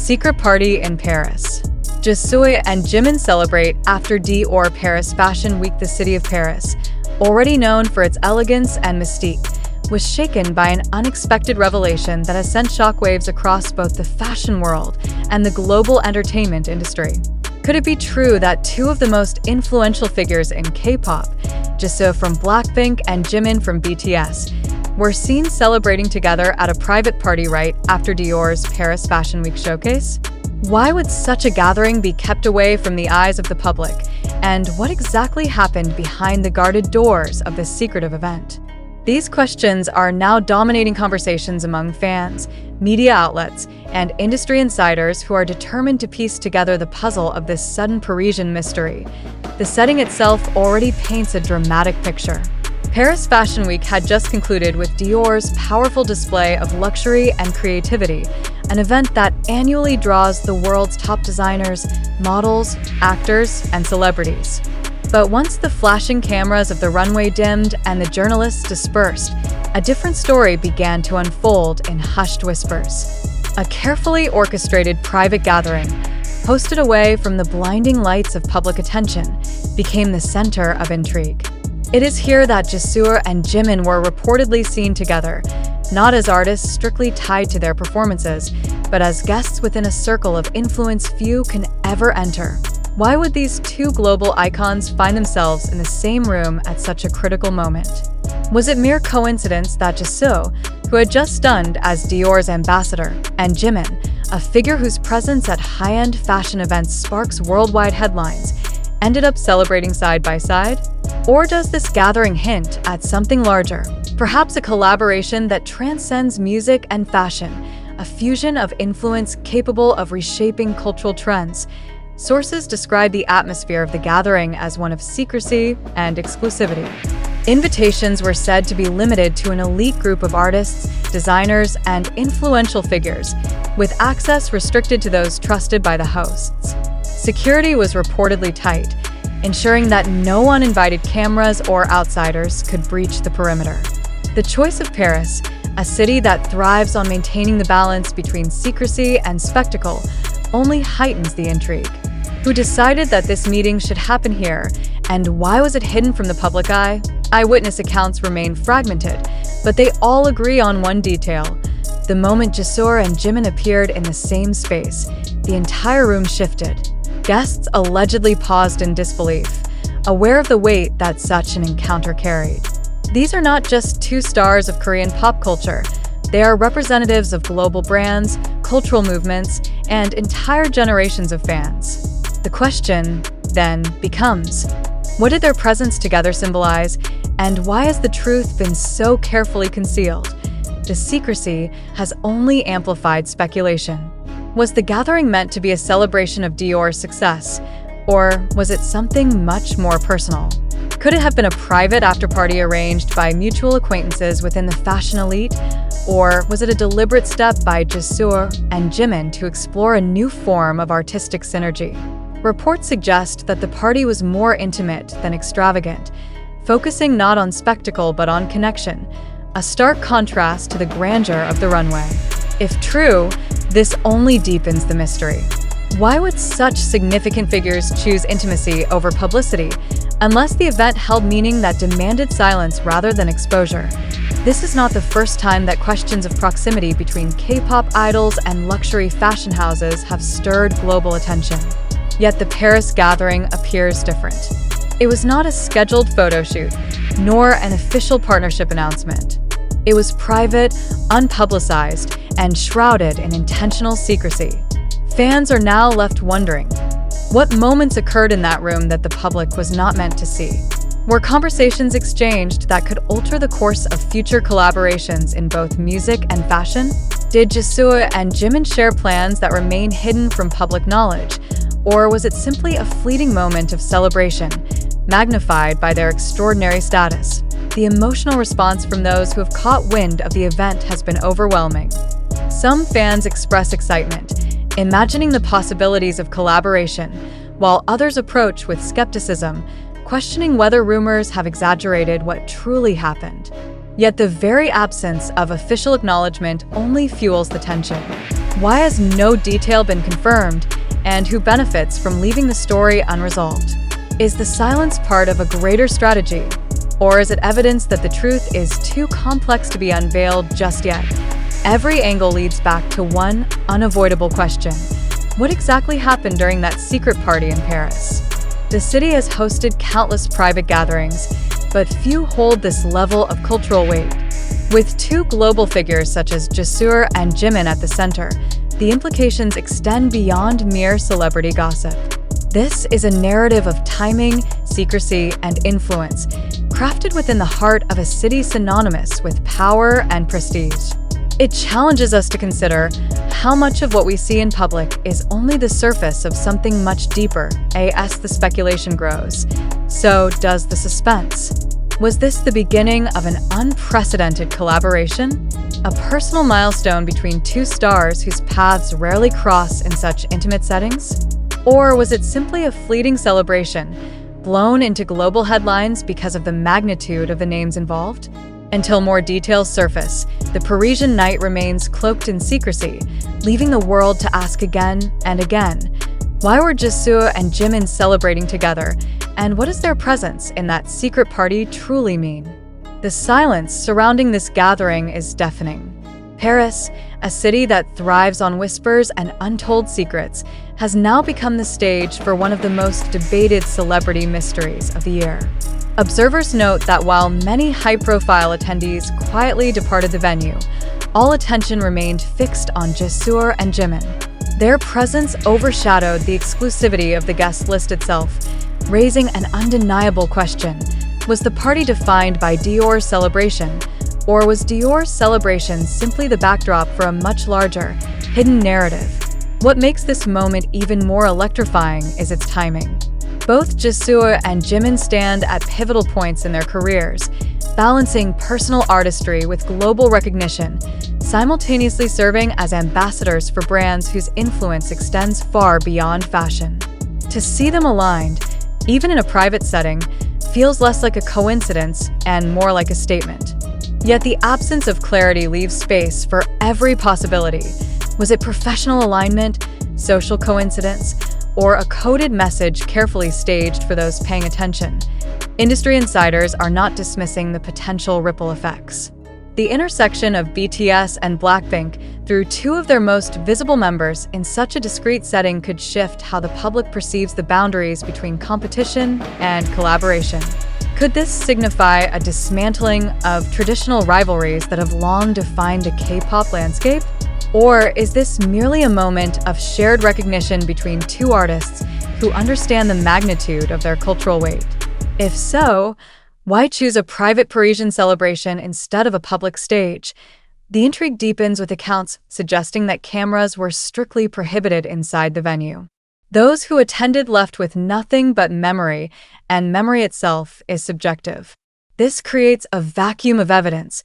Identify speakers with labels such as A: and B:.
A: Secret party in Paris. Jisoo and Jimin celebrate after Dior Paris Fashion Week. The city of Paris, already known for its elegance and mystique, was shaken by an unexpected revelation that has sent shockwaves across both the fashion world and the global entertainment industry. Could it be true that two of the most influential figures in K-pop, Jisoo from Blackpink and Jimin from BTS, were seen celebrating together at a private party right after Dior's Paris Fashion Week showcase? Why would such a gathering be kept away from the eyes of the public? And what exactly happened behind the guarded doors of this secretive event? These questions are now dominating conversations among fans, media outlets, and industry insiders who are determined to piece together the puzzle of this sudden Parisian mystery. The setting itself already paints a dramatic picture. Paris Fashion Week had just concluded with Dior's powerful display of luxury and creativity, an event that annually draws the world's top designers, models, actors, and celebrities. But once the flashing cameras of the runway dimmed and the journalists dispersed, a different story began to unfold in hushed whispers. A carefully orchestrated private gathering, hosted away from the blinding lights of public attention, became the center of intrigue. It is here that Jisoo and Jimin were reportedly seen together, not as artists strictly tied to their performances, but as guests within a circle of influence few can ever enter. Why would these two global icons find themselves in the same room at such a critical moment? Was it mere coincidence that Jisoo, who had just stunned as Dior's ambassador, and Jimin, a figure whose presence at high-end fashion events sparks worldwide headlines, ended up celebrating side by side? Or does this gathering hint at something larger? Perhaps a collaboration that transcends music and fashion, a fusion of influence capable of reshaping cultural trends. Sources describe the atmosphere of the gathering as one of secrecy and exclusivity. Invitations were said to be limited to an elite group of artists, designers, and influential figures, with access restricted to those trusted by the hosts. Security was reportedly tight, ensuring that no uninvited cameras or outsiders could breach the perimeter. The choice of Paris, a city that thrives on maintaining the balance between secrecy and spectacle, only heightens the intrigue. Who decided that this meeting should happen here, and why was it hidden from the public eye? Eyewitness accounts remain fragmented, but they all agree on one detail. The moment Jisoo and Jimin appeared in the same space, the entire room shifted. Guests allegedly paused in disbelief, aware of the weight that such an encounter carried. These are not just two stars of Korean pop culture. They are representatives of global brands, cultural movements, and entire generations of fans. The question, then, becomes, what did their presence together symbolize, and why has the truth been so carefully concealed? The secrecy has only amplified speculation. Was the gathering meant to be a celebration of Dior's success, or was it something much more personal? Could it have been a private after-party arranged by mutual acquaintances within the fashion elite, or was it a deliberate step by Jisoo and Jimin to explore a new form of artistic synergy? Reports suggest that the party was more intimate than extravagant, focusing not on spectacle but on connection, a stark contrast to the grandeur of the runway. If true, this only deepens the mystery. Why would such significant figures choose intimacy over publicity, unless the event held meaning that demanded silence rather than exposure? This is not the first time that questions of proximity between K-pop idols and luxury fashion houses have stirred global attention. Yet the Paris gathering appears different. It was not a scheduled photo shoot, nor an official partnership announcement. It was private, unpublicized, and shrouded in intentional secrecy. Fans are now left wondering, what moments occurred in that room that the public was not meant to see? Were conversations exchanged that could alter the course of future collaborations in both music and fashion? Did Jisoo and Jimin share plans that remain hidden from public knowledge? Or was it simply a fleeting moment of celebration, magnified by their extraordinary status? The emotional response from those who have caught wind of the event has been overwhelming. Some fans express excitement, imagining the possibilities of collaboration, while others approach with skepticism, questioning whether rumors have exaggerated what truly happened. Yet the very absence of official acknowledgement only fuels the tension. Why has no detail been confirmed, and who benefits from leaving the story unresolved? Is the silence part of a greater strategy, or is it evidence that the truth is too complex to be unveiled just yet? Every angle leads back to one unavoidable question. What exactly happened during that secret party in Paris? The city has hosted countless private gatherings, but few hold this level of cultural weight. With two global figures such as Jisoo and Jimin at the center, the implications extend beyond mere celebrity gossip. This is a narrative of timing, secrecy, and influence, crafted within the heart of a city synonymous with power and prestige. It challenges us to consider how much of what we see in public is only the surface of something much deeper, as the speculation grows. So does the suspense. Was this the beginning of an unprecedented collaboration? A personal milestone between two stars whose paths rarely cross in such intimate settings? Or was it simply a fleeting celebration, blown into global headlines because of the magnitude of the names involved? Until more details surface, the Parisian night remains cloaked in secrecy, leaving the world to ask again and again, why were Jisoo and Jimin celebrating together, and what does their presence in that secret party truly mean? The silence surrounding this gathering is deafening. Paris, a city that thrives on whispers and untold secrets, has now become the stage for one of the most debated celebrity mysteries of the year. Observers note that while many high-profile attendees quietly departed the venue, all attention remained fixed on Jisoo and Jimin. Their presence overshadowed the exclusivity of the guest list itself, raising an undeniable question. Was the party defined by Dior's celebration, or was Dior's celebration simply the backdrop for a much larger, hidden narrative? What makes this moment even more electrifying is its timing. Both Jisoo and Jimin stand at pivotal points in their careers, balancing personal artistry with global recognition, simultaneously serving as ambassadors for brands whose influence extends far beyond fashion. To see them aligned, even in a private setting, feels less like a coincidence and more like a statement. Yet the absence of clarity leaves space for every possibility. Was it professional alignment, social coincidence, or a coded message carefully staged for those paying attention? Industry insiders are not dismissing the potential ripple effects. The intersection of BTS and Blackpink through two of their most visible members in such a discrete setting could shift how the public perceives the boundaries between competition and collaboration. Could this signify a dismantling of traditional rivalries that have long defined a K-pop landscape? Or is this merely a moment of shared recognition between two artists who understand the magnitude of their cultural weight? If so, why choose a private Parisian celebration instead of a public stage? The intrigue deepens with accounts suggesting that cameras were strictly prohibited inside the venue. Those who attended left with nothing but memory, and memory itself is subjective. This creates a vacuum of evidence,